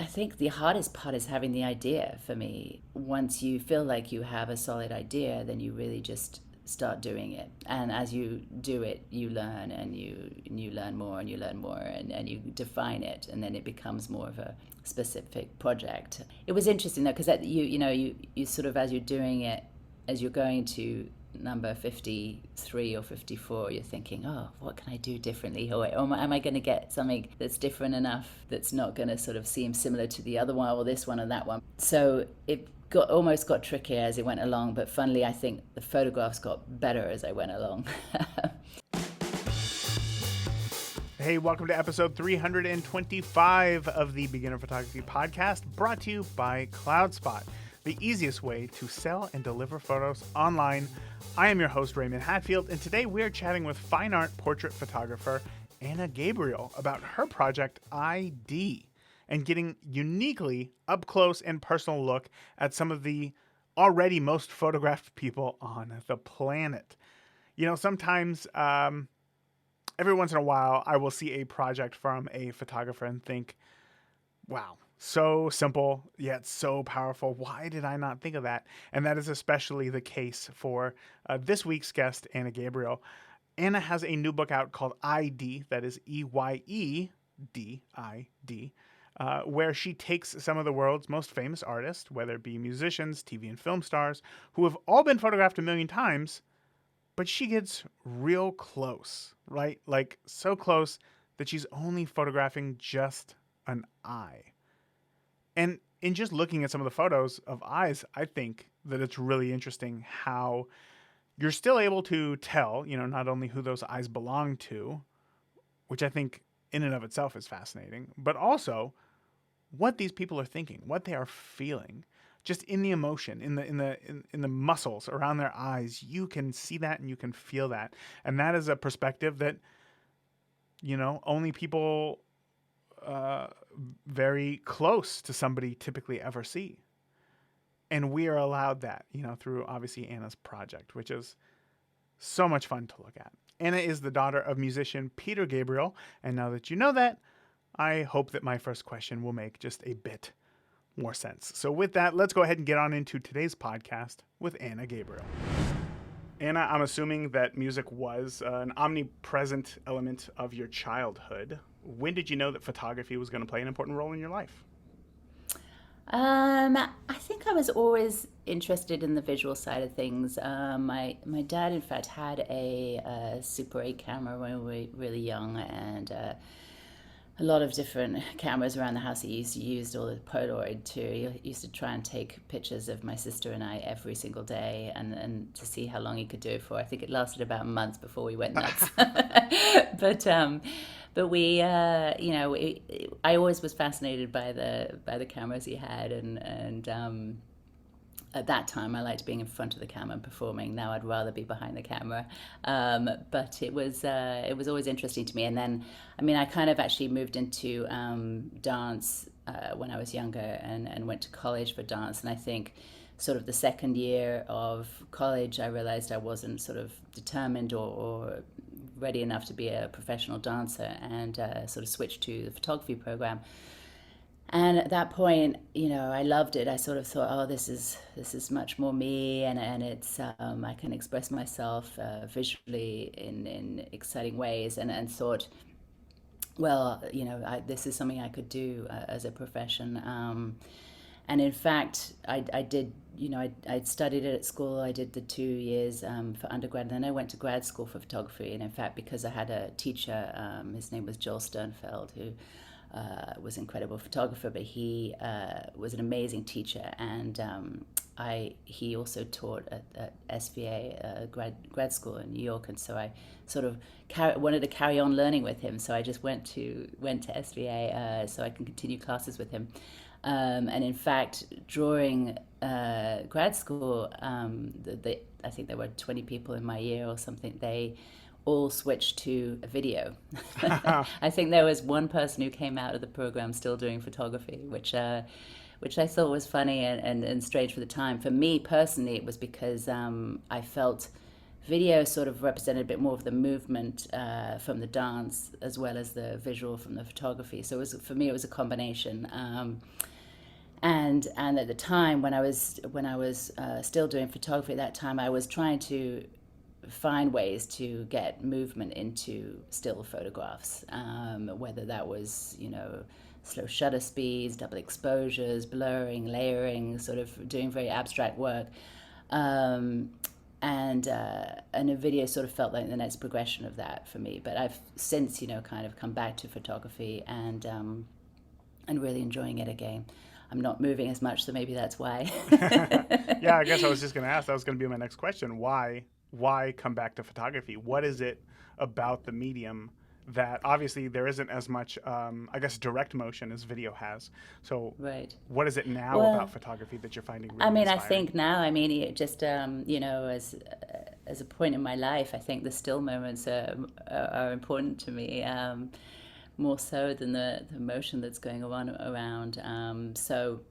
I think the hardest part is having the idea for me. Once you feel like you have a solid idea, then you really just start doing it. And as you do it, you learn and you learn more and you learn more and you define it, and then it becomes more of a specific project. It was interesting though, because you sort of, as you're doing it, as you're going to number 53 or 54, you're thinking, oh, what can I do differently, or am I going to get something that's different enough that's not going to sort of seem similar to the other one or this one or that one. So it almost got trickier as it went along, but funnily I think the photographs got better as I went along. Hey, welcome to episode 325 of the Beginner Photography Podcast, brought to you by CloudSpot, the easiest way to sell and deliver photos online. I am your host, Raymond Hatfield, and today we are chatting with fine art portrait photographer Anna Gabriel about her project ID and getting uniquely up close and personal look at some of the already most photographed people on the planet. You know, sometimes every once in a while I will see a project from a photographer and think, wow, so simple, yet so powerful. Why did I not think of that? And that is especially the case for this week's guest, Anna Gabriel. Anna has a new book out called ID, that is EYEDID, where she takes some of the world's most famous artists, whether it be musicians, TV and film stars, who have all been photographed a million times, but she gets real close, right? Like so close that she's only photographing just an eye. And in just looking at some of the photos of eyes, I think that it's really interesting how you're still able to tell, you know, not only who those eyes belong to, which I think in and of itself is fascinating, but also what these people are thinking, what they are feeling, just in the emotion, in the muscles around their eyes. You can see that and you can feel that, and that is a perspective that, you know, only people very close to somebody typically ever see. And we are allowed that, you know, through obviously Anna's project, which is so much fun to look at. Anna is the daughter of musician Peter Gabriel. And now that you know that, I hope that my first question will make just a bit more sense. So with that, let's go ahead and get on into today's podcast with Anna Gabriel. Anna, I'm assuming that music was an omnipresent element of your childhood. When did you know that photography was going to play an important role in your life? I think I was always interested in the visual side of things. My dad, in fact, had a Super 8 camera when we were really young, and a lot of different cameras around the house. He used all the Polaroid too. He used to try and take pictures of my sister and I every single day, and to see how long he could do it for. I think it lasted about a month before we went nuts. But we, I always was fascinated by the cameras he had, and at that time I liked being in front of the camera and performing. Now I'd rather be behind the camera, but it was always interesting to me. And then, I mean, I kind of actually moved into dance when I was younger, and went to college for dance. And I think sort of the second year of college, I realized I wasn't sort of determined or ready enough to be a professional dancer, and sort of switched to the photography program. And at that point, you know, I loved it. I sort of thought, oh, this is much more me, and it's I can express myself visually in exciting ways, and thought, well, you know, this is something I could do as a profession. And in fact, I did, you know, I studied it at school. I did the 2 years for undergrad, and then I went to grad school for photography. And in fact, because I had a teacher, his name was Joel Sternfeld, who was an incredible photographer, but he was an amazing teacher. And he also taught at SVA grad school in New York, and so I sort of wanted to carry on learning with him. So I just went to SVA so I can continue classes with him. And in fact, during grad school, I think there were 20 people in my year or something. They all switched to a video. I think there was one person who came out of the program still doing photography, which I thought was funny and strange for the time. For me personally, it was because I felt video sort of represented a bit more of the movement from the dance as well as the visual from the photography. So it was, for me, it was a combination. And at the time when I was still doing photography at that time, I was trying to find ways to get movement into still photographs, whether that was, slow shutter speeds, double exposures, blurring, layering, sort of doing very abstract work. And a video sort of felt like the next progression of that for me. But I've since, kind of come back to photography and really enjoying it again. I'm not moving as much, so maybe that's why. Yeah, I guess I was just going to ask. That was going to be my next question. Why come back to photography? What is it about the medium that obviously there isn't as much, I guess, direct motion as video has? So, Right. what is it now Well, about photography that you're finding really I mean, I inspiring? think now, it just, as a point in my life, I think the still moments are important to me, more so than the motion that's going on around. So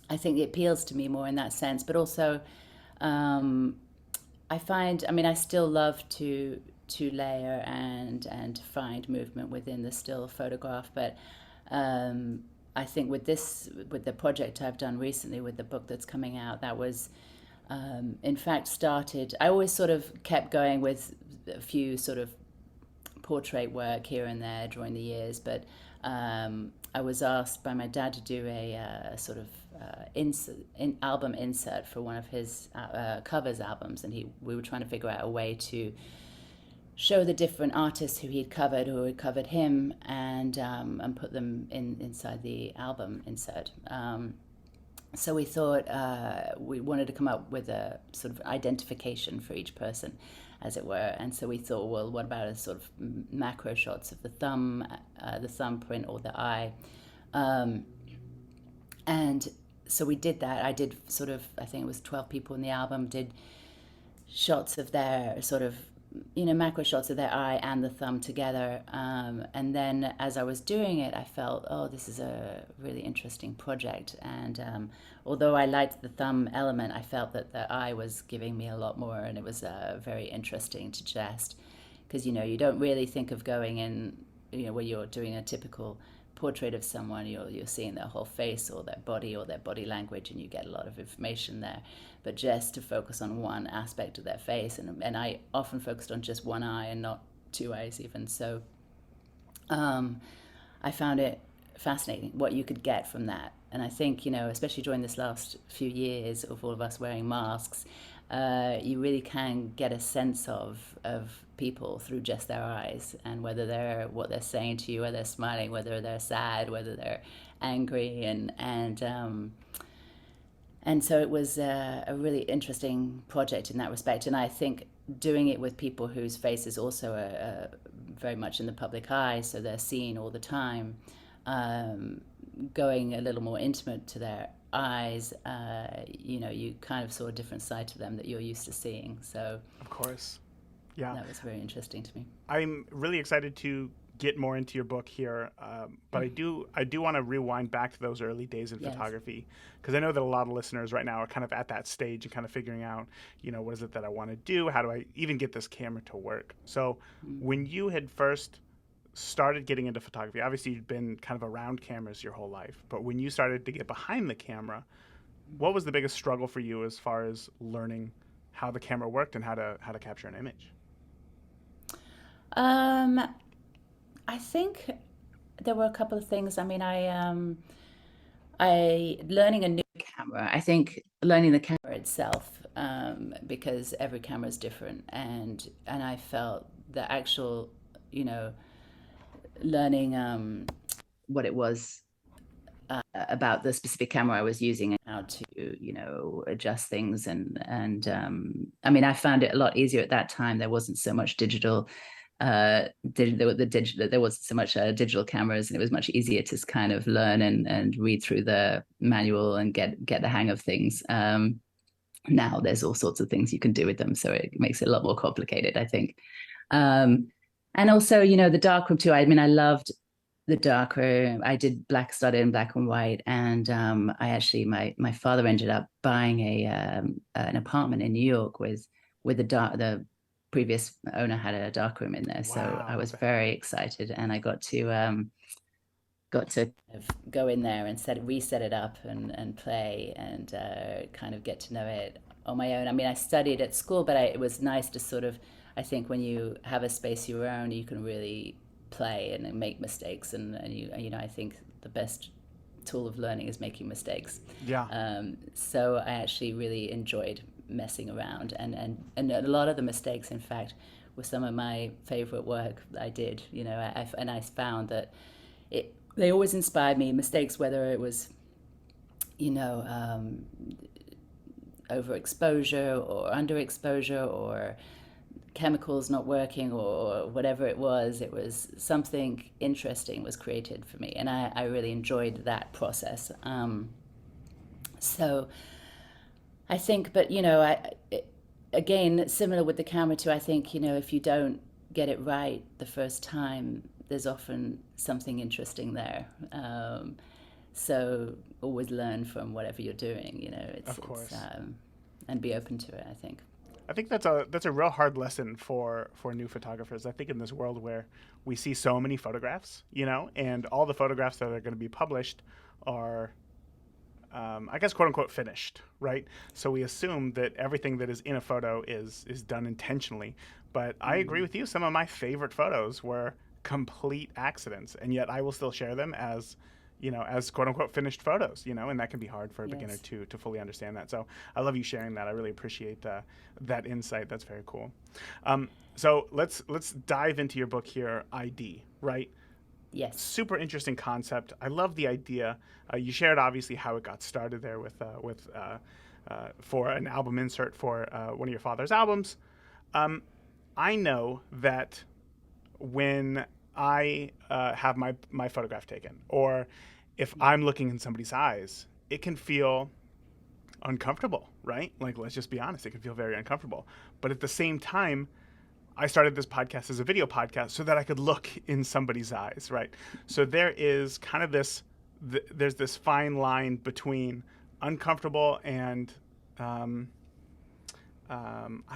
I think it appeals to me more in that sense, but also, um, I find, I still love to layer and to find movement within the still photograph, but I think with the project I've done recently with the book that's coming out, that was in fact started. I always sort of kept going with a few sort of portrait work here and there during the years, but I was asked by my dad to do a sort of album insert for one of his covers albums, and we were trying to figure out a way to show the different artists who he'd covered, who had covered him, and put them inside the album insert. So we thought we wanted to come up with a sort of identification for each person, as it were. And so we thought, well, what about a sort of macro shots of the thumbprint or the eye? And so we did that. I did sort of, I think it was 12 people in the album, did shots of their sort of, macro shots of their eye and the thumb together. And then as I was doing it, I felt, oh, this is a really interesting project. And although I liked the thumb element, I felt that the eye was giving me a lot more. And it was very interesting to just, because, you don't really think of going in, when you're doing a typical portrait of someone, you're seeing their whole face or their body language, and you get a lot of information there. But just to focus on one aspect of their face, and I often focused on just one eye and not two eyes even. So I found it fascinating what you could get from that. And I think, especially during this last few years of all of us wearing masks, you really can get a sense of people through just their eyes, and what they're saying to you, whether they're smiling, whether they're sad, whether they're angry, and so it was a really interesting project in that respect. And I think doing it with people whose faces also are very much in the public eye, so they're seen all the time, going a little more intimate to their eyes, you kind of saw a different side to them that you're used to seeing. So Of course. Yeah. that was very interesting to me. I'm really excited to get more into your book here, but I do want to rewind back to those early days in Yes. photography, because I know that a lot of listeners right now are kind of at that stage and kind of figuring out, what is it that I want to do? How do I even get this camera to work? So when you had first started getting into photography, obviously you'd been kind of around cameras your whole life, but when you started to get behind the camera, what was the biggest struggle for you as far as learning how the camera worked and how to capture an image? I think there were a couple of things. I learning a new camera. I think learning the camera itself, because every camera is different, and I felt the actual, learning what it was about the specific camera I was using and how to, adjust things, I found it a lot easier at that time. There wasn't so much digital. There wasn't so much digital cameras, and it was much easier to kind of learn and read through the manual and get the hang of things. Now there's all sorts of things you can do with them, so it makes it a lot more complicated, I think. And also, the darkroom too. I loved the darkroom. I did started in black and white, and I actually my father ended up buying an apartment in New York with the previous owner had a darkroom in there. So I Wow. was very excited, and I got to go in there and reset it up and play and kind of get to know it on my own. I mean, I studied at school, but it was nice to sort of, I think when you have a space your own, you can really play and make mistakes. And you know, I think the best tool of learning is making mistakes. Yeah. So I actually really enjoyed messing around, and a lot of the mistakes, in fact, were some of my favorite work I did. You know, I found that they always inspired me. Mistakes, whether it was, you know, overexposure or underexposure or chemicals not working or whatever it was something interesting was created for me, and I really enjoyed that process. So I think, but you know, again, similar with the camera too, I think, you know, if you don't get it right the first time, there's often something interesting there. So always learn from whatever you're doing, you know. Of course. And be open to it, I think. I think that's a real hard lesson for new photographers. I think in this world where we see so many photographs, you know, and all the photographs that are going to be published are, I guess, quote unquote, finished, right? So we assume that everything that is in a photo is done intentionally. But I agree with you. Some of my favorite photos were complete accidents, and yet I will still share them as, you know, as quote unquote finished photos, you know, and that can be hard for a beginner to fully understand that. So I love you sharing that. I really appreciate that insight. That's very cool. So let's dive into your book here, ID, right? Yes. Super interesting concept. I love the idea. You shared obviously how it got started there with for an album insert for one of your father's albums. I know that when I have my photograph taken, or if I'm looking in somebody's eyes, it can feel uncomfortable, right? Like, let's just be honest, it can feel very uncomfortable. But at the same time, I started this podcast as a video podcast so that I could look in somebody's eyes, right? So there is kind of there's this fine line between uncomfortable and I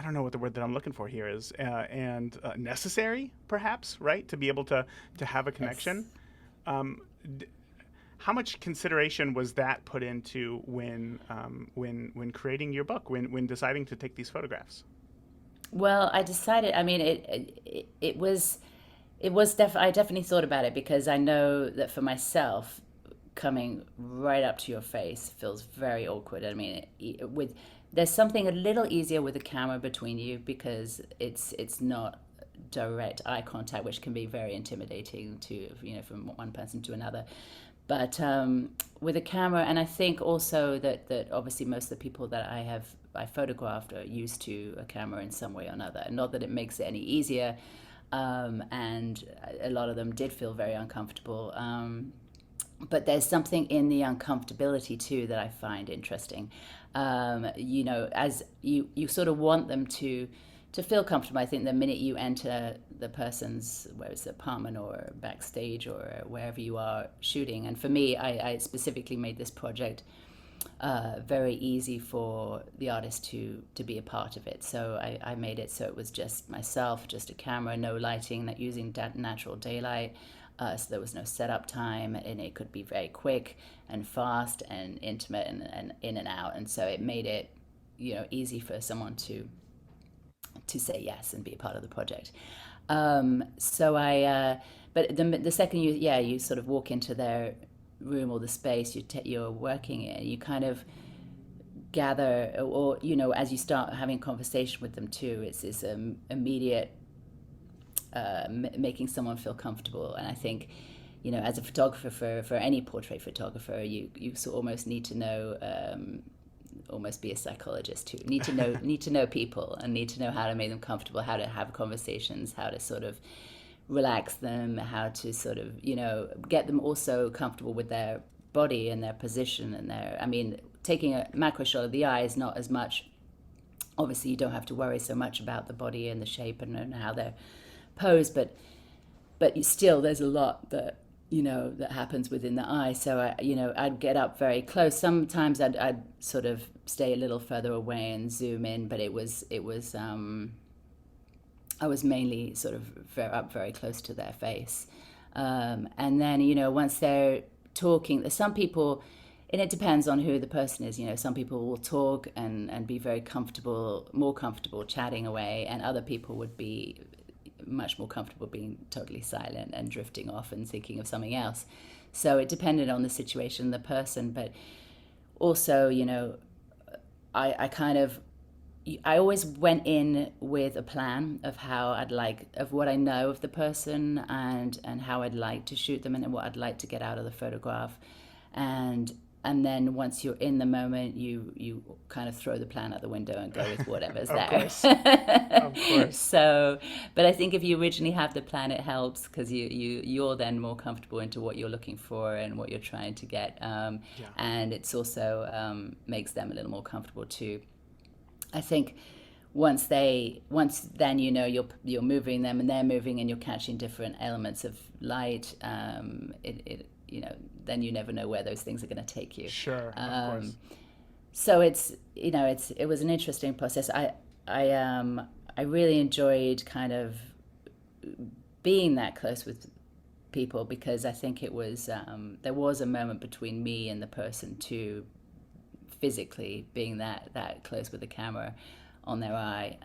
don't know what the word that I'm looking for here is, and necessary, perhaps, right, to be able to have a connection. Yes. How much consideration was that put into when creating your book, when deciding to take these photographs? Well, I decided. I mean, it was I definitely thought about it, because I know that for myself, coming right up to your face feels very awkward. I mean, there's something a little easier with a camera between you, because it's not direct eye contact, which can be very intimidating to, you know, from one person to another. But with a camera, and I think also that obviously most of the people that I photographed are used to a camera in some way or another. Not that it makes it any easier, and a lot of them did feel very uncomfortable. But there's something in the uncomfortability too that I find interesting. You know, as you sort of want them to feel comfortable. I think the minute you enter the person's, whether it's apartment or backstage or wherever you are shooting, and for me, I specifically made this project very easy for the artist to be a part of it. So I made it so it was just myself, just a camera, no lighting, not using natural daylight. So there was no setup time, and it could be very quick and fast and intimate and in and out. And so it made it, you know, easy for someone to say yes and be a part of the project. So but the second you sort of walk into their room or the space you're working in, you kind of gather, or, you know, as you start having conversation with them too, it's this immediate making someone feel comfortable. And I think, you know, as a photographer, for any portrait photographer, you almost need to know, almost be a psychologist too. Need to know people, and need to know how to make them comfortable, how to have conversations, how to sort of relax them, how to sort of, you know, get them also comfortable with their body and their position and their, I mean, taking a macro shot of the eye is not as much, obviously you don't have to worry so much about the body and the shape and how they're posed, but still there's a lot that, you know, that happens within the eye. So I'd get up very close. Sometimes I'd sort of stay a little further away and zoom in, but it was I was mainly sort of up very close to their face. And then, once they're talking, there's some people, and it depends on who the person is. Some people will talk and be very comfortable, more comfortable chatting away, and other people would be much more comfortable being totally silent and drifting off and thinking of something else. So it depended on the situation, the person, but also, I always went in with a plan of of what I know of the person and how I'd like to shoot them and what I'd like to get out of the photograph. And then once you're in the moment, you kind of throw the plan out the window and go with whatever's Of there. course. Of course. So, but I think if you originally have the plan, it helps because you're then more comfortable into what you're looking for and what you're trying to get. And it's also makes them a little more comfortable too. I think once then you're moving them and they're moving and you're catching different elements of light. Then you never know where those things are going to take you. Sure, of course. So it was an interesting process. I really enjoyed kind of being that close with people because I think it was there was a moment between me and the person too, physically being that close with the camera on their eye.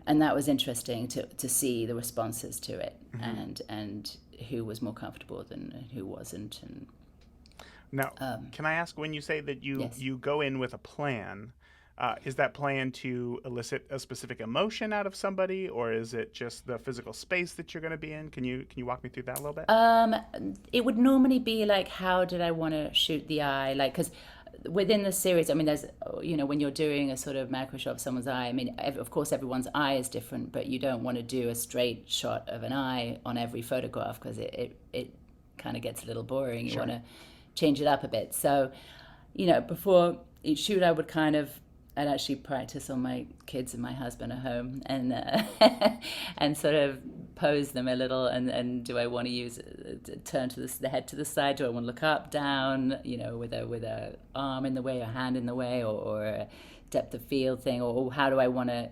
And that was interesting to see the responses to it. Mm-hmm. and who was more comfortable and who wasn't. And now, can I ask, when you say that you go in with a plan, is that plan to elicit a specific emotion out of somebody, or is it just the physical space that you're going to be in? Can you walk me through that a little bit? It would normally be like, how did I want to shoot the eye? Like, because within the series, I mean, there's, when you're doing a sort of macro shot of someone's eye, I mean, of course, everyone's eye is different, but you don't want to do a straight shot of an eye on every photograph because it kind of gets a little boring. You want to change it up a bit. So, before each shoot, I'd actually practice on my kids and my husband at home and and sort of pose them a little. And do I want to turn to the head to the side? Do I want to look up, down? With a arm in the way, or hand in the way, or a depth of field thing, or how do I want to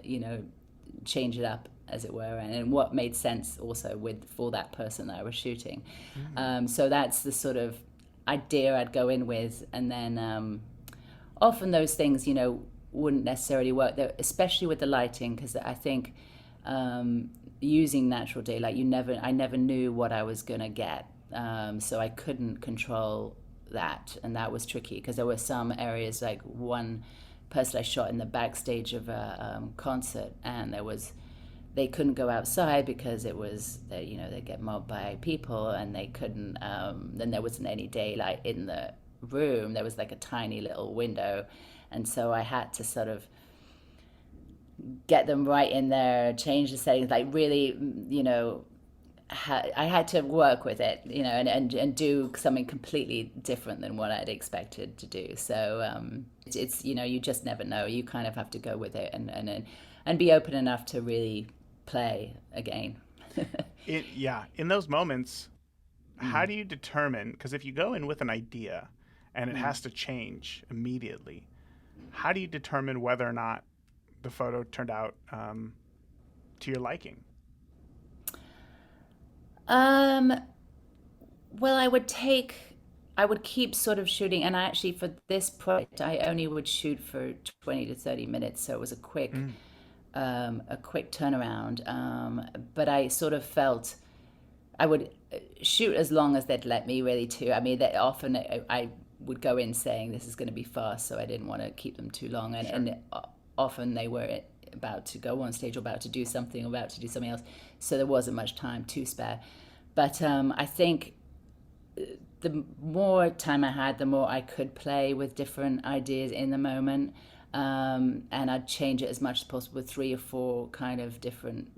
change it up, as it were, and what made sense also for that person that I was shooting. Mm-hmm. So that's the sort of idea I'd go in with, and then often those things wouldn't necessarily work there, especially with the lighting, because I think using natural daylight, I never knew what I was gonna get, so I couldn't control that, and that was tricky because there were some areas, like one person I shot in the backstage of a concert, and they couldn't go outside because it was they get mobbed by people, and they couldn't. Then there wasn't any daylight in the room. There was like a tiny little window. And so I had to sort of get them right in there, change the settings, like really, I had to work with it, and do something completely different than what I'd expected to do. So it's you just never know. You kind of have to go with it and be open enough to really play again. In those moments, how do you determine, because if you go in with an idea and it has to change immediately, how do you determine whether or not the photo turned out to your liking? Well, I would keep sort of shooting, and I actually, for this project, I only would shoot for 20 to 30 minutes, so it was a quick turnaround. But I sort of felt I would shoot as long as they'd let me, really, too. I mean, that often I would go in saying this is going to be fast, so I didn't want to keep them too long, and often they were about to go on stage or about to do something else, so there wasn't much time to spare. But I think the more time I had, the more I could play with different ideas in the moment, and I'd change it as much as possible with 3 or 4 kind of different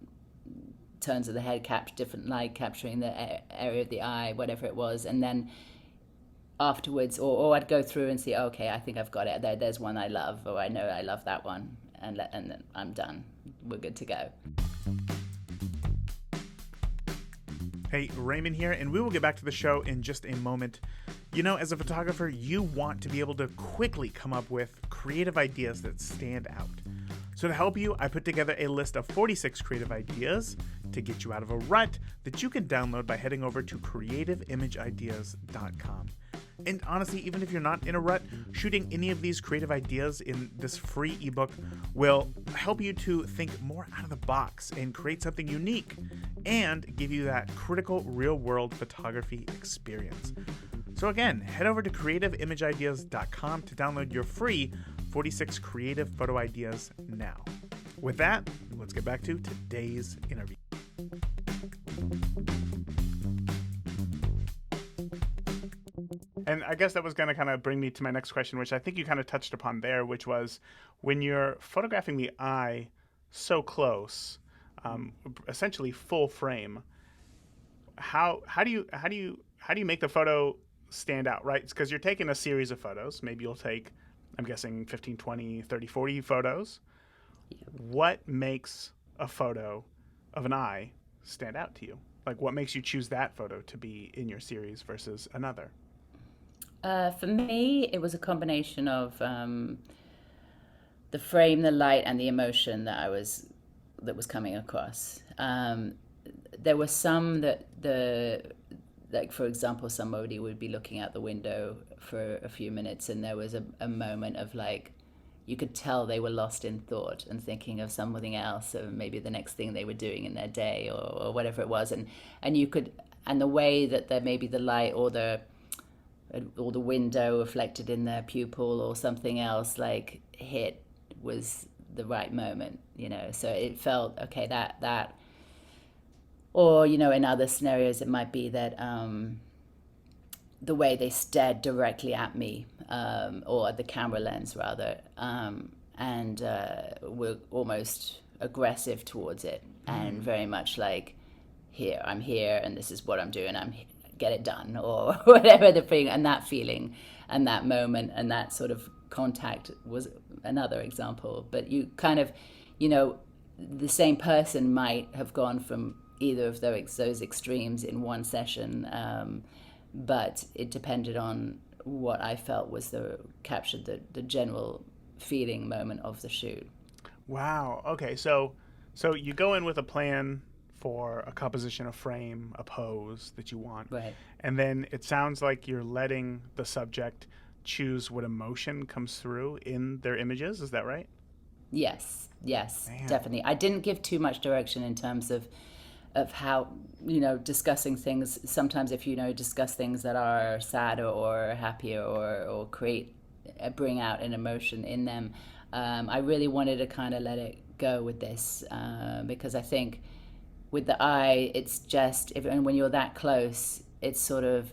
turns of the head, different light, capturing the area of the eye, whatever it was, and then afterwards, or I'd go through and see, okay, I think I've got it. There's one I love, or I know I love that one, and then I'm done. We're good to go. Hey, Raymond here, and we will get back to the show in just a moment. As a photographer, you want to be able to quickly come up with creative ideas that stand out. So to help you, I put together a list of 46 creative ideas to get you out of a rut that you can download by heading over to creativeimageIdeas.com. And honestly, even if you're not in a rut, shooting any of these creative ideas in this free ebook will help you to think more out of the box and create something unique and give you that critical real-world photography experience. So again, head over to creativeimageIdeas.com to download your free 46 creative photo ideas now. With that, let's get back to today's interview. And I guess that was going to kind of bring me to my next question, which I think you kind of touched upon there, which was when you're photographing the eye so close, essentially full frame, how do you make the photo stand out, right? Because you're taking a series of photos. Maybe you'll take, I'm guessing, 15, 20, 30, 40 photos. Yeah. What makes a photo of an eye stand out to you? Like, what makes you choose that photo to be in your series versus another? For me, it was a combination of the frame, the light, and the emotion that was coming across. There were some that like, for example, somebody would be looking out the window for a few minutes, and there was a moment of, like, you could tell they were lost in thought and thinking of something else, or maybe the next thing they were doing in their day, or whatever it was, and you could, and the way that maybe the light or the window reflected in their pupil or something else, like, hit was the right moment, so it felt okay, that or, in other scenarios it might be that the way they stared directly at me, or the camera lens rather, and were almost aggressive towards it, and very much like, I'm here and this is what I'm doing, get it done, or whatever the thing, and that feeling and that moment and that sort of contact was another example. But you kind of, the same person might have gone from either of those extremes in one session, but it depended on what I felt was captured the general feeling moment of the shoot. Wow. Okay, so you go in with a plan for a composition, a frame, a pose that you want. Right. And then it sounds like you're letting the subject choose what emotion comes through in their images. Is that right? Yes, Man. Definitely. I didn't give too much direction in terms of how, discussing things. Sometimes if discuss things that are sadder or happier or bring out an emotion in them, I really wanted to kind of let it go with this, because I think with the eye, it's just, and when you're that close, it's sort of,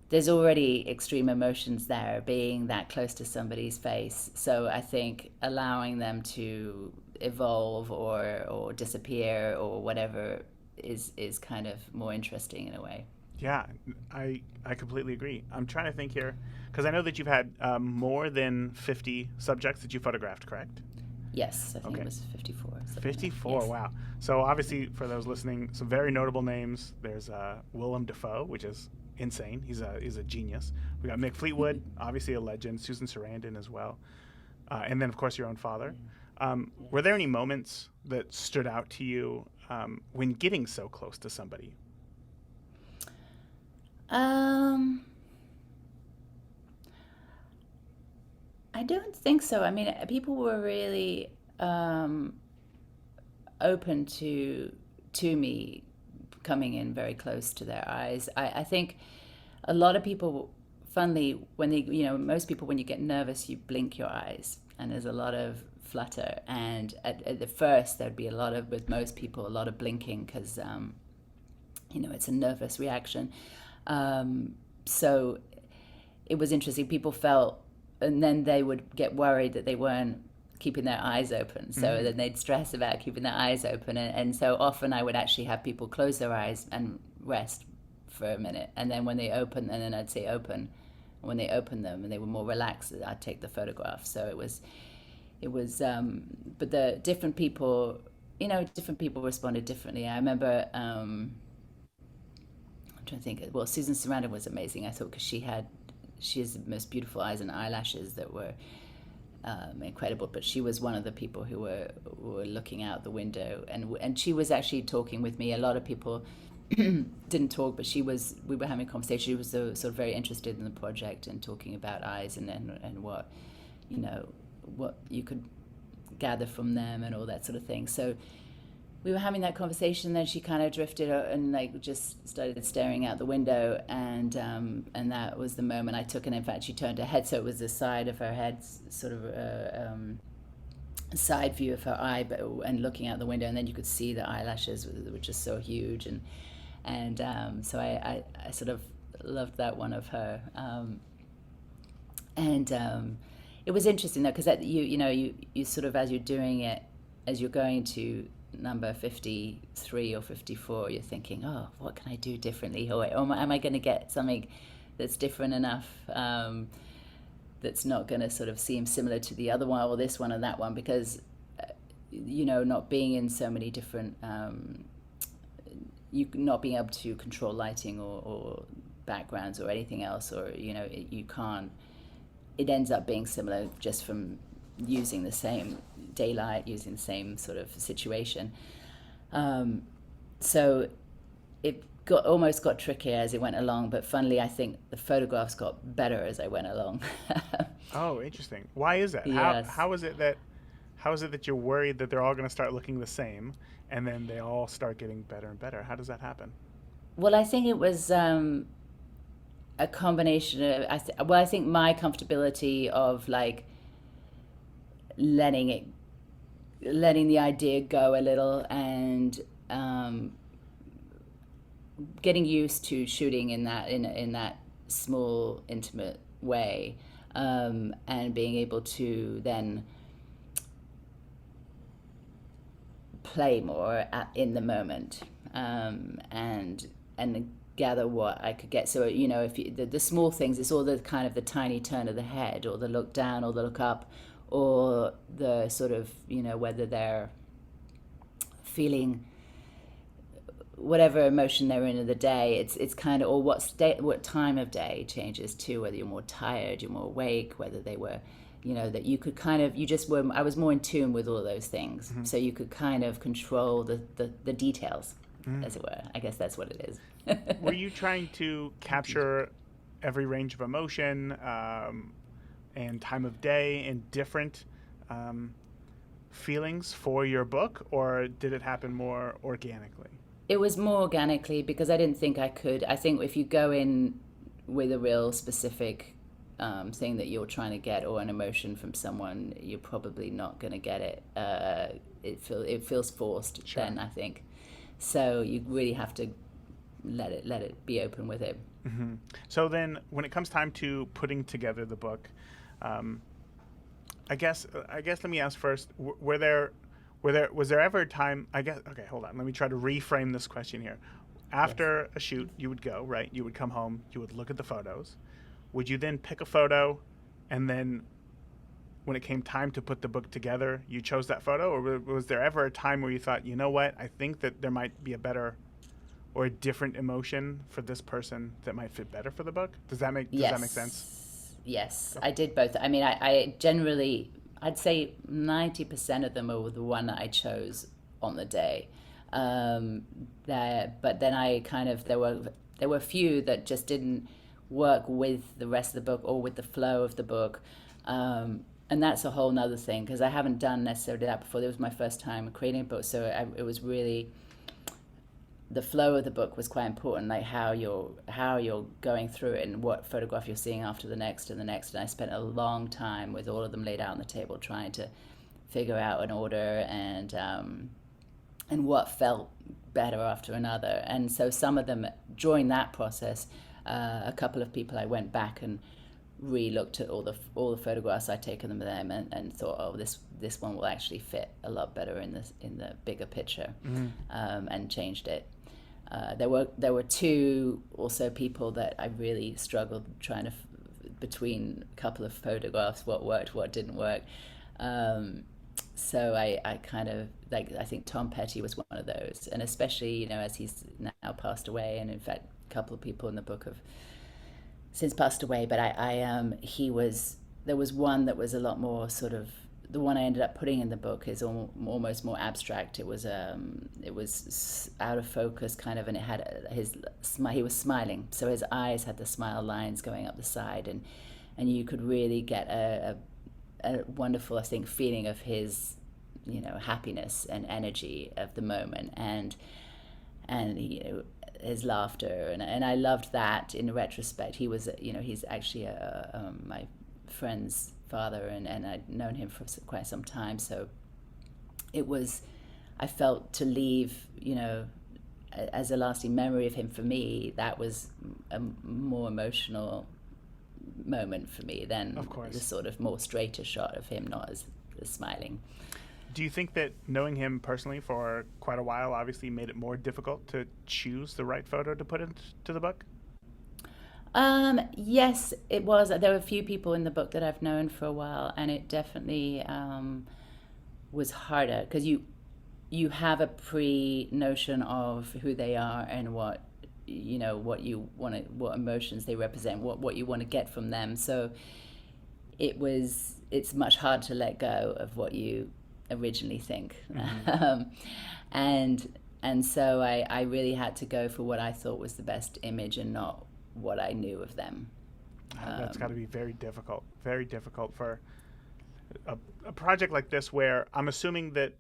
there's already extreme emotions there, being that close to somebody's face. So I think allowing them to evolve or disappear or whatever is kind of more interesting in a way. Yeah, I completely agree. I'm trying to think here, because I know that you've had more than 50 subjects that you photographed, correct? Yes, I think it was 54. 54, yes. Wow. So obviously, for those listening, some very notable names. There's Willem Dafoe, which is insane. He's a genius. We got Mick Fleetwood, obviously a legend. Susan Sarandon as well. And then, of course, your own father. Were there any moments that stood out to you when getting so close to somebody? I don't think so. I mean, people were really open to me coming in very close to their eyes. I think a lot of people, funnily, when they, most people, when you get nervous, you blink your eyes, and there's a lot of flutter. And at the first, there'd be with most people, a lot of blinking because, it's a nervous reaction. So it was interesting. People felt, and then they would get worried that they weren't keeping their eyes open. So then they'd stress about keeping their eyes open. And so often I would actually have people close their eyes and rest for a minute. And then when they open, and then I'd say open. When they opened them and they were more relaxed, I'd take the photograph. So it was, but the different people responded differently. I remember, I'm trying to think, well, Susan Sarandon was amazing, I thought, because she has the most beautiful eyes and eyelashes that were incredible. But she was one of the people who were looking out the window, and she was actually talking with me. A lot of people didn't talk, but we were having a conversation. She was sort of very interested in the project and talking about eyes and what, what you could gather from them and all that sort of thing. So we were having that conversation, then she kind of drifted and like just started staring out the window, and that was the moment I took. And in fact, she turned her head, so it was the side of her head, sort of a side view of her eye, and looking out the window, and then you could see the eyelashes were just so huge, and so I sort of loved that one of her, and it was interesting though, because you sort of, as you're doing it, as you're going to number 53 or 54, you're thinking, oh, what can I do differently, or am I going to get something that's different enough, that's not going to sort of seem similar to the other one or this one and that one, because not being in so many different, you not being able to control lighting or backgrounds or anything else, or you can't, it ends up being similar just from using the same daylight, using the same sort of situation. So it almost got trickier as it went along, but funnily, I think the photographs got better as I went along. Oh, interesting. Why is that? Yes. How is it that you're worried that they're all going to start looking the same, and then they all start getting better and better? How does that happen? Well, I think it was a combination of, I think my comfortability of like letting the idea go a little, and getting used to shooting in that small, intimate way, and being able to then play more in the moment, and gather what I could get. So if the small things, it's all the kind of the tiny turn of the head, or the look down, or the look up, or the sort of whether they're feeling whatever emotion they're in of the day. It's kind of, or what time of day changes too, whether you're more tired, you're more awake, whether they were that you could kind of, I was more in tune with all those things. Mm-hmm. So you could kind of control the details, as it were. I guess that's what it is. Were you trying to capture every range of emotion and time of day and different feelings for your book, or did it happen more organically? It was more organically, because I didn't think I could. I think if you go in with a real specific thing that you're trying to get, or an emotion from someone, you're probably not going to get it. It feels forced. Sure. Then I think so. You really have to let it be open with it. Mm-hmm. So then, when it comes time to putting together the book, I guess let me ask first: was there ever a time? Okay, hold on. Let me try to reframe this question here. After a shoot, you would go, right? You would come home. You would look at the photos. Would you then pick a photo, and then when it came time to put the book together, you chose that photo? Or was there ever a time where you thought, you know what, I think that there might be a better or a different emotion for this person that might fit better for the book? Does that make sense? Yes, I did both. I mean, I generally, I'd say 90% of them were the one that I chose on the day. But then I kind of, there were a few that just didn't work with the rest of the book or with the flow of the book. And that's a whole nother thing, because I haven't done necessarily that before. It was my first time creating a book, so it was really, the flow of the book was quite important, like how you're going through it and what photograph you're seeing after the next and the next. And I spent a long time with all of them laid out on the table, trying to figure out an order and what felt better after another. And so some of them, during that process, a couple of people, I went back and re-looked at all the photographs I'd taken of them and thought, oh, this one will actually fit a lot better in the bigger picture, and changed it. There were two also people that I really struggled trying to between a couple of photographs, what worked, what didn't work. So I kind of, like, I think Tom Petty was one of those, and especially as he's now passed away, and in fact a couple of people in the book have since passed away, but he was there was one that was a lot more sort of, the one I ended up putting in the book is almost more abstract. It was out of focus kind of, and it had he was smiling, so his eyes had the smile lines going up the side, and you could really get a wonderful, I think, feeling of his, happiness and energy of the moment, and his laughter, and I loved that. In retrospect, he was, he's actually my friend's father, and I'd known him for quite some time, so I felt to leave, as a lasting memory of him for me, that was a more emotional moment for me than the sort of more straighter shot of him not as smiling. Do you think that knowing him personally for quite a while obviously made it more difficult to choose the right photo to put into the book? Yes, it was. There were a few people in the book that I've known for a while, and it definitely was harder because you have a pre-notion of who they are and what emotions they represent, what you want to get from them. So it's much harder to let go of what you originally think. Mm-hmm. And so I really had to go for what I thought was the best image and not what I knew of them. That's got to be very difficult for a project like this, where I'm assuming that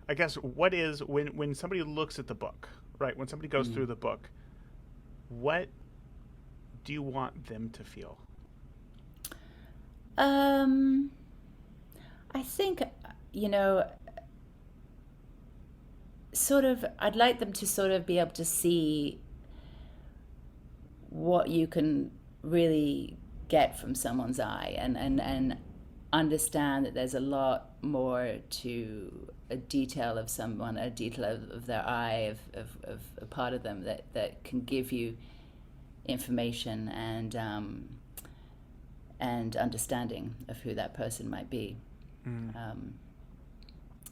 I guess when somebody looks at the book, right, when somebody goes through the book, what do you want them to feel? I think, sort of, I'd like them to sort of be able to see what you can really get from someone's eye, and understand that there's a lot more to a detail of someone, a detail of their eye, of a part of them that can give you information and understanding of who that person might be.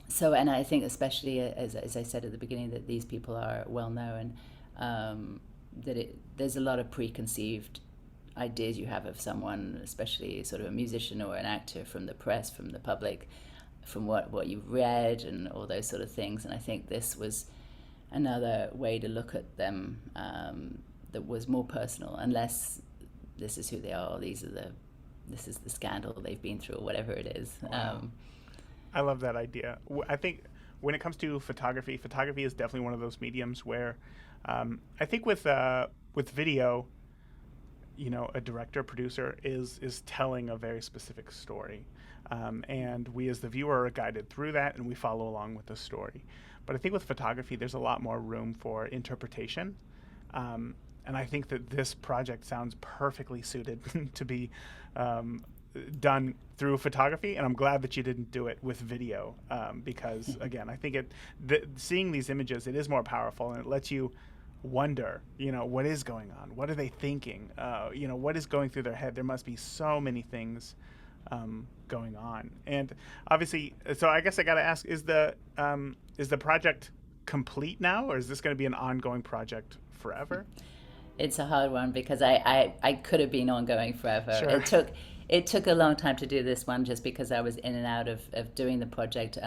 So, and I think especially as I said at the beginning, that these people are well known, that there's a lot of preconceived ideas you have of someone, especially sort of a musician or an actor, from the press, from the public, from what you've read and all those sort of things. And I think this was another way to look at them that was more personal, unless this is who they are, this is the scandal they've been through, or whatever it is. Wow. I love that idea. I think when it comes to photography is definitely one of those mediums where I think with video, a director, producer is telling a very specific story, and we as the viewer are guided through that, and we follow along with the story. But I think with photography, there's a lot more room for interpretation, and I think that this project sounds perfectly suited to be done through photography, and I'm glad that you didn't do it with video, because again, I think seeing these images, it is more powerful, and it lets you wonder, what is going on? What are they thinking? What is going through their head? There must be so many things going on. And obviously, so I guess I got to ask, is the project complete now, or is this going to be an ongoing project forever? It's a hard one, because I could have been ongoing forever. Sure. It took a long time to do this one, just because I was in and out of doing the project,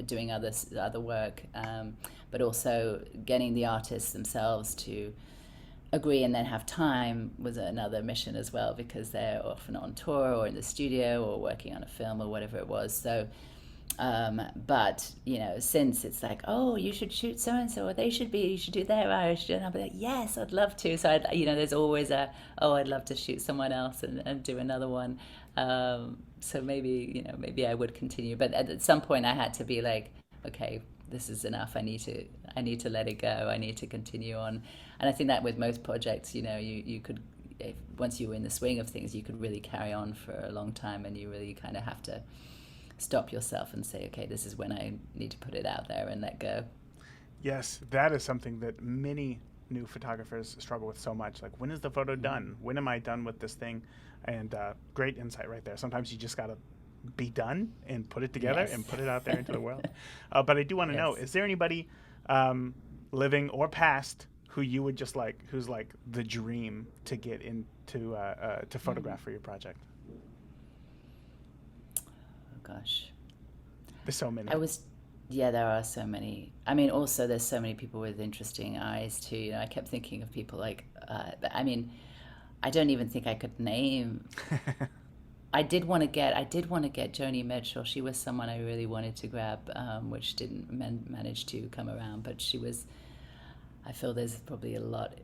doing other work, but also getting the artists themselves to agree and then have time was another mission as well, because they're often on tour or in the studio or working on a film or whatever it was. So but since it's like, oh, you should shoot so and so, or you should do their Irish, and I'll be like, yes, I'd love to. So there's always I'd love to shoot someone else and do another one. So maybe I would continue, but at some point I had to be like, okay, this is enough. I need to let it go. I need to continue on. And I think that with most projects, you could, once you were in the swing of things, you could really carry on for a long time, and you really kind of have to stop yourself and say, okay, this is when I need to put it out there and let go. Yes, that is something that many new photographers struggle with so much. Like, when is the photo done? When am I done with this thing? And great insight right there. Sometimes you just got to be done and put it together and put it out there into the world. But I do want to know, is there anybody living or past who you would just like, who's like the dream to get into to photograph for your project? Oh gosh. There's so many. Yeah, there are so many. I mean, also there's so many people with interesting eyes too. I kept thinking of people like, I mean, I don't even think I could name. I did want to get Joni Mitchell. She was someone I really wanted to grab, which didn't manage to come around. But she was. I feel there's probably a lot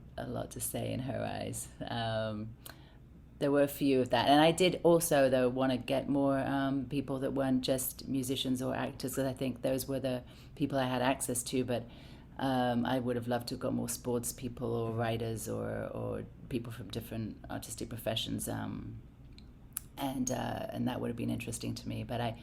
to say in her eyes. There were a few of that, and I did also though want to get more people that weren't just musicians or actors, because I think those were the people I had access to. But I would have loved to have got more sports people or writers or people from different artistic professions. And that would have been interesting to me, but I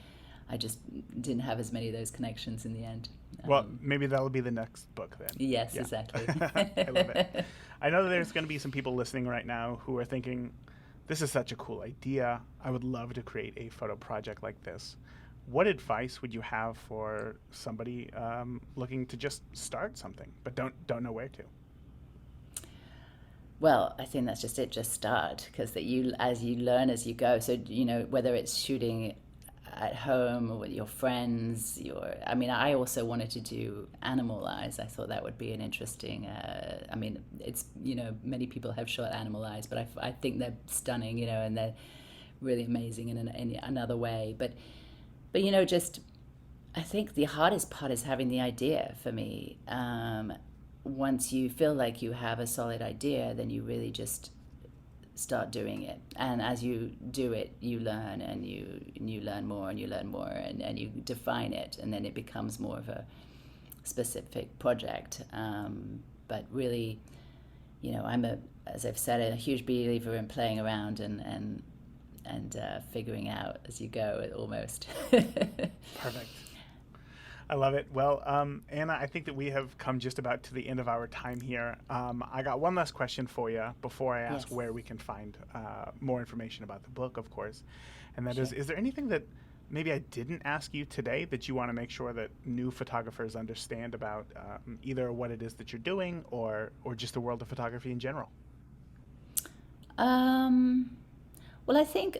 just didn't have as many of those connections in the end. Well, maybe that'll be the next book then. Yes, yeah. Exactly. I love it. I know that there's going to be some people listening right now who are thinking, this is such a cool idea. I would love to create a photo project like this. What advice would you have for somebody looking to just start something, but don't know where to? Well, I think that's just it. Just start, because as you learn as you go. So whether it's shooting at home or with your friends, I mean, I also wanted to do animal eyes. I thought that would be an interesting. I mean, it's many people have shot animal eyes, but I think they're stunning, and they're really amazing in another way. But just I think the hardest part is having the idea for me. Once you feel like you have a solid idea, then you really just start doing it. And as you do it, you learn, and you learn more, and you learn more, and you define it, and then it becomes more of a specific project. But really, as I've said, a huge believer in playing around and figuring out as you go, almost. Perfect. I love it. Well, Anna, I think that we have come just about to the end of our time here. I got one last question for you before I ask where we can find more information about the book, of course. And that is there anything that maybe I didn't ask you today that you want to make sure that new photographers understand about either what it is that you're doing or just the world of photography in general? Well, I think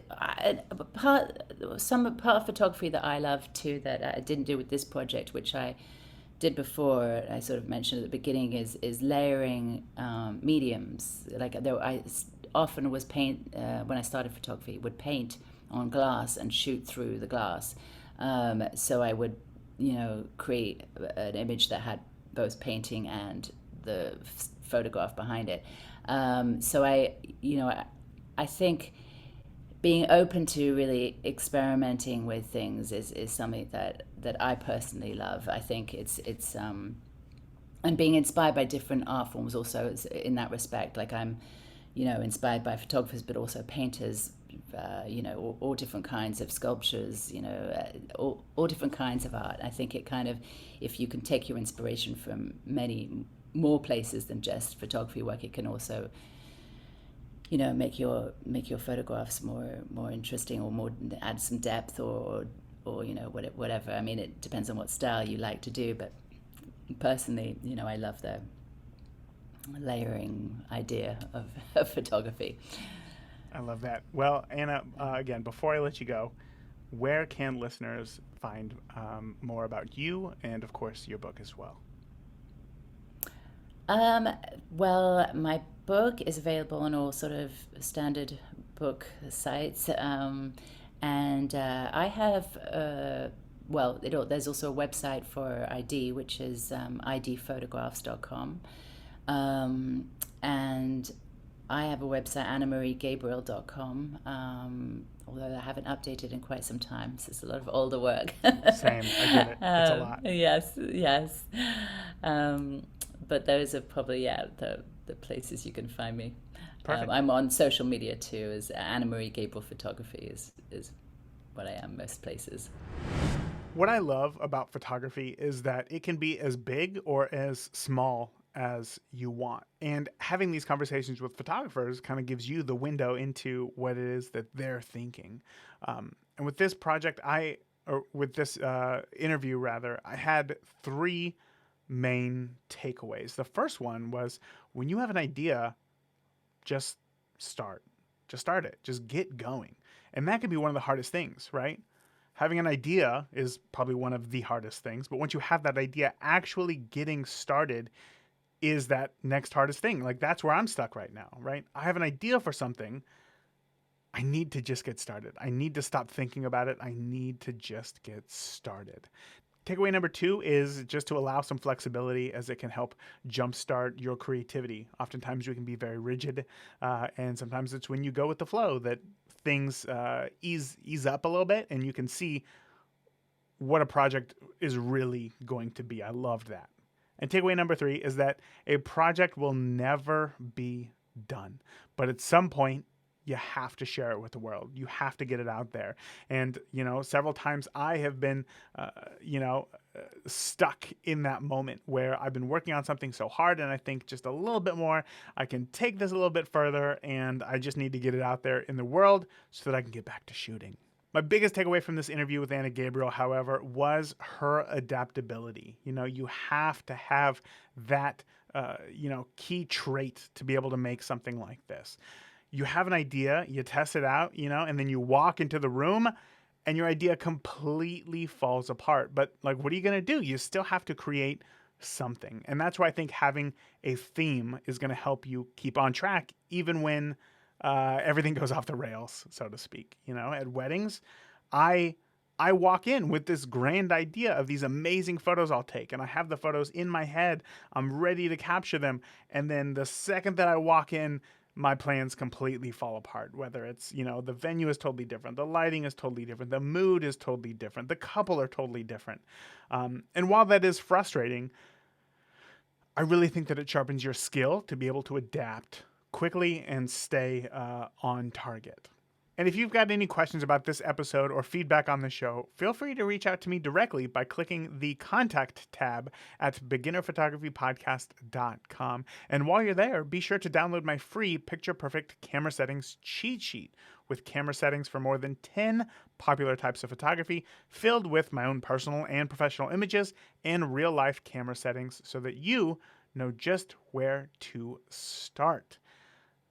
part of photography that I love too, that I didn't do with this project, which I did before, I sort of mentioned at the beginning, is layering mediums. Like I often was when I started photography, would paint on glass and shoot through the glass. So I would, create an image that had both painting and the photograph behind it. So I think being open to really experimenting with things is something that I personally love. I think it's and being inspired by different art forms also in that respect. Like I'm, inspired by photographers, but also painters, all different kinds of sculptures, all different kinds of art. I think it kind of, if you can take your inspiration from many more places than just photography work, it can also make your photographs more interesting, or more add some depth, or whatever. I mean, it depends on what style you like to do, but personally, I love the layering idea of photography. I love that. Well, Anna, again, before I let you go, where can listeners find more about you and, of course, your book as well? Well, my book is available on all sort of standard book sites, and I have there's also a website for ID, which is idphotographs.com, and I have a website, annamariegabriel.com, although I haven't updated in quite some time, so it's a lot of older work. Same, I get it. It's a lot. Yes. But those are probably, the places you can find me. Perfect. I'm on social media too, as Anna Marie Gabriel Photography is what I am most places. What I love about photography is that it can be as big or as small as you want. And having these conversations with photographers kind of gives you the window into what it is that they're thinking. And with this project, with this interview rather, I had three main takeaways. The first one was when you have an idea, just start. Just start it. Just get going. And that can be one of the hardest things, right? Having an idea is probably one of the hardest things. But once you have that idea, actually getting started is that next hardest thing. Like, that's where I'm stuck right now, right? I have an idea for something. I need to just get started. I need to stop thinking about it. I need to just get started. Takeaway number 2 is just to allow some flexibility, as it can help jumpstart your creativity. Oftentimes we can be very rigid, and sometimes it's when you go with the flow that things ease up a little bit, and you can see what a project is really going to be. I loved that. And takeaway number 3 is that a project will never be done, but at some point, you have to share it with the world. You have to get it out there. And, several times I have been, stuck in that moment where I've been working on something so hard, and I think just a little bit more, I can take this a little bit further, and I just need to get it out there in the world so that I can get back to shooting. My biggest takeaway from this interview with Anna Gabriel, however, was her adaptability. You have to have that, key trait to be able to make something like this. You have an idea, you test it out, and then you walk into the room and your idea completely falls apart. But what are you going to do? You still have to create something. And that's why I think having a theme is going to help you keep on track, even when everything goes off the rails, so to speak. At weddings, I walk in with this grand idea of these amazing photos I'll take, and I have the photos in my head. I'm ready to capture them. And then the second that I walk in, my plans completely fall apart. Whether it's, the venue is totally different, the lighting is totally different, the mood is totally different, the couple are totally different. And while that is frustrating, I really think that it sharpens your skill to be able to adapt quickly and stay on target. And if you've got any questions about this episode or feedback on the show, feel free to reach out to me directly by clicking the contact tab at beginnerphotographypodcast.com. And while you're there, be sure to download my free Picture Perfect camera settings cheat sheet with camera settings for more than 10 popular types of photography, filled with my own personal and professional images and real life camera settings so that you know just where to start.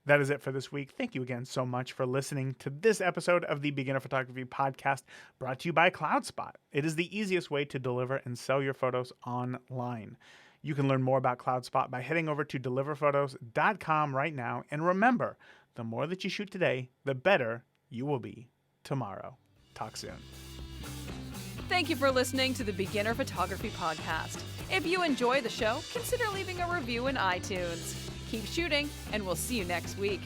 That is it for this week. Thank you again so much for listening to this episode of the Beginner Photography Podcast, brought to you by CloudSpot. It is the easiest way to deliver and sell your photos online. You can learn more about CloudSpot by heading over to deliverphotos.com right now. And remember, the more that you shoot today, the better you will be tomorrow. Talk soon. Thank you for listening to the Beginner Photography Podcast. If you enjoy the show, consider leaving a review in iTunes. Keep shooting, and we'll see you next week.